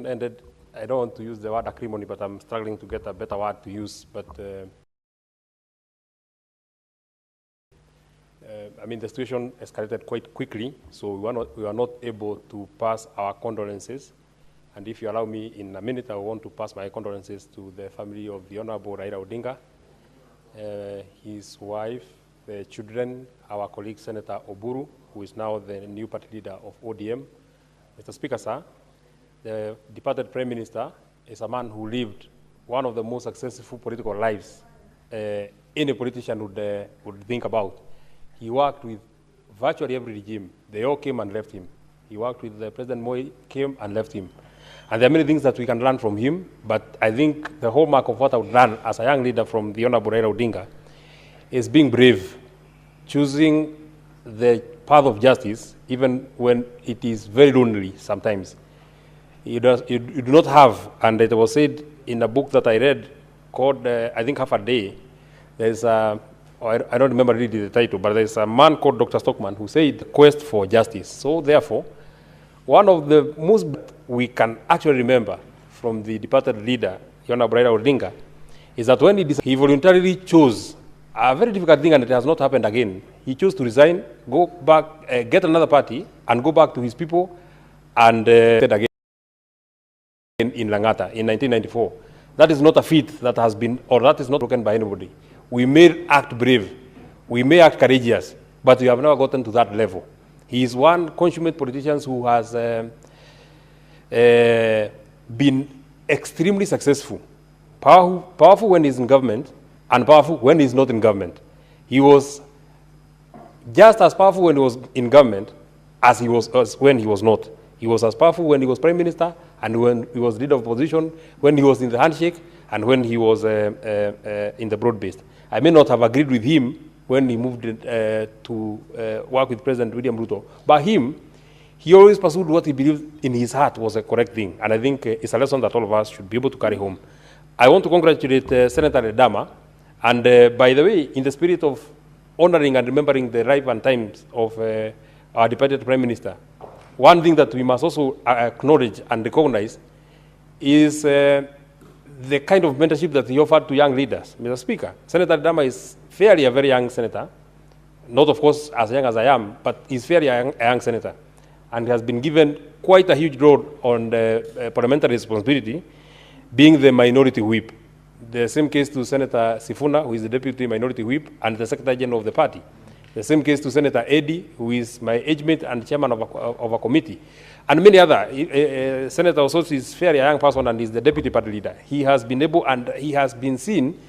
situation ended, I don't want to use the word acrimony, but I'm struggling to get a better word to use. But I mean, the situation escalated quite quickly, so we were not able to pass our condolences. And if you allow me, in a minute, I want to pass my condolences to the family of the Honorable Raila Odinga, his wife, the children, our colleague Senator Oburu, who is now the new party leader of ODM. Mr. Speaker, sir, the departed Prime Minister is a man who lived one of the most successful political lives any politician would think about. He worked with virtually every regime. They all came and left him. He worked with President Moi, came and left him. And there are many things that we can learn from him, but I think the hallmark of what I would learn as a young leader from the Honorable Raila Odinga is being brave, choosing the path of justice, even when it is very lonely sometimes. You do not have, and it was said in a book that I read called, I think, Half a Day, there's a, I don't remember really the title, but there's a man called Dr. Stockman who said, quest for justice. So therefore, one of the most we can actually remember from the departed leader, Honorable Raila Odinga, is that when he voluntarily chose a very difficult thing, and it has not happened again. He chose to resign, go back, get another party, and go back to his people, and again in Langata in 1994. That is not a feat that has been, or that is not broken by anybody. We may act brave, we may act courageous, but we have never gotten to that level. He is one consummate politician who has been extremely successful, powerful when he's in government, and powerful when he's not in government. He was just as powerful when he was in government as he was when he was not. He was as powerful when he was Prime Minister, and when he was leader of opposition, when he was in the handshake, and when he was in the broad-based. I may not have agreed with him when he moved to work with President William Ruto, but he always pursued what he believed in his heart was a correct thing, and I think it's a lesson that all of us should be able to carry home. I want to congratulate Senator Ledama, and by the way, in the spirit of honoring and remembering the life and times of our departed Prime Minister, one thing that we must also acknowledge and recognize is the kind of mentorship that he offered to young leaders. Mr. Speaker, Senator Ledama is fairly a very young senator, not of course as young as I am, but he's fairly a young senator, and has been given quite a huge role on the parliamentary responsibility, being the minority whip. The same case to Senator Sifuna, who is the deputy minority whip and the secretary general of the party. The same case to Senator Eddie, who is my age mate and chairman of a committee. And many other. Senator Ososi is fairly a young person and is the deputy party leader. He has been able, and he has been seen,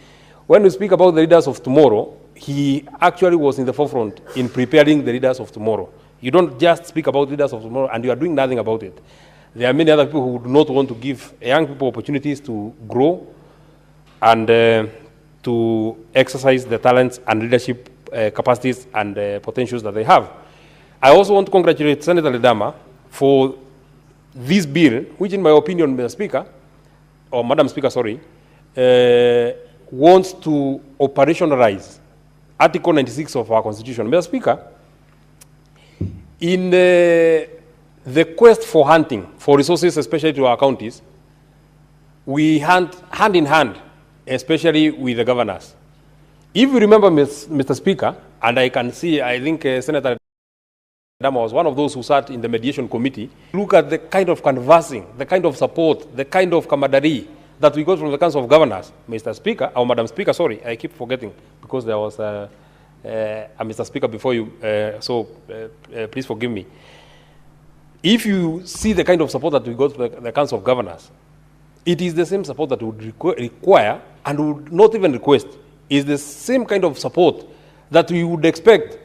when we speak about the leaders of tomorrow, he actually was in the forefront in preparing the leaders of tomorrow. You don't just speak about leaders of tomorrow and you are doing nothing about it. There are many other people who do not want to give young people opportunities to grow and to exercise the talents and leadership capacities and potentials that they have. I also want to congratulate Senator Ledama for this bill, which in my opinion, Mr. Speaker, or Madam Speaker, sorry, wants to operationalize Article 96 of our Constitution. Mr. Speaker, in the quest for hunting, for resources, especially to our counties, we hunt hand in hand, especially with the governors. If you remember, Mr. Speaker, and I can see, I think Senator Dama was one of those who sat in the mediation committee, look at the kind of conversing, the kind of support, the kind of camaraderie that we got from the Council of Governors. Mr. Speaker, or Madam Speaker, sorry, I keep forgetting, because there was a Mr. Speaker before you, so please forgive me. If you see the kind of support that we got from the Council of Governors, it is the same support that we would require and would not even request. Is the same kind of support that we would expect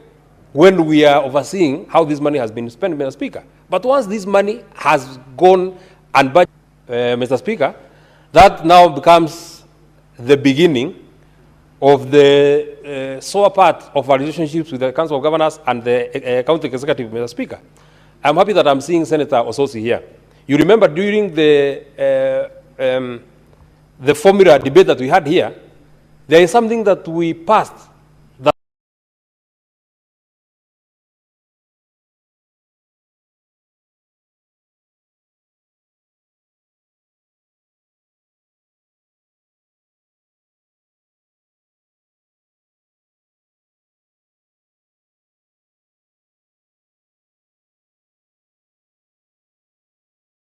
when we are overseeing how this money has been spent, Mr. Speaker. But once this money has gone and budgeted, Mr. Speaker, that now becomes the beginning of the sore part of our relationships with the Council of Governors and the County Executive, Mr. Speaker. I'm happy that I'm seeing Senator Ososi here. You remember during the formula debate that we had here, there is something that we passed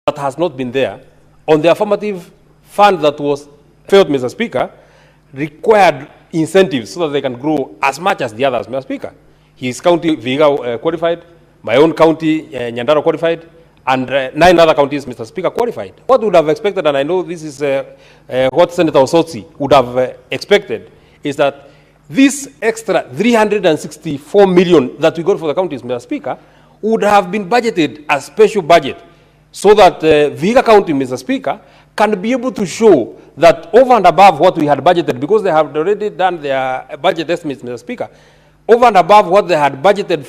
that has not been there on the affirmative fund that was failed, Mr. Speaker, required incentives so that they can grow as much as the others, Mr. Speaker. His county, Vihiga, qualified, my own county, Nyandarua, qualified, and 9 other counties, Mr. Speaker, qualified. What would have expected, and I know this is what Senator Osotsi would have expected, is that this extra 364 million that we got for the counties, Mr. Speaker, would have been budgeted as special budget so that Vihiga County, Mr. Speaker, can be able to show that over and above what we had budgeted, because they have already done their budget estimates, Mr. Speaker, over and above what they had budgeted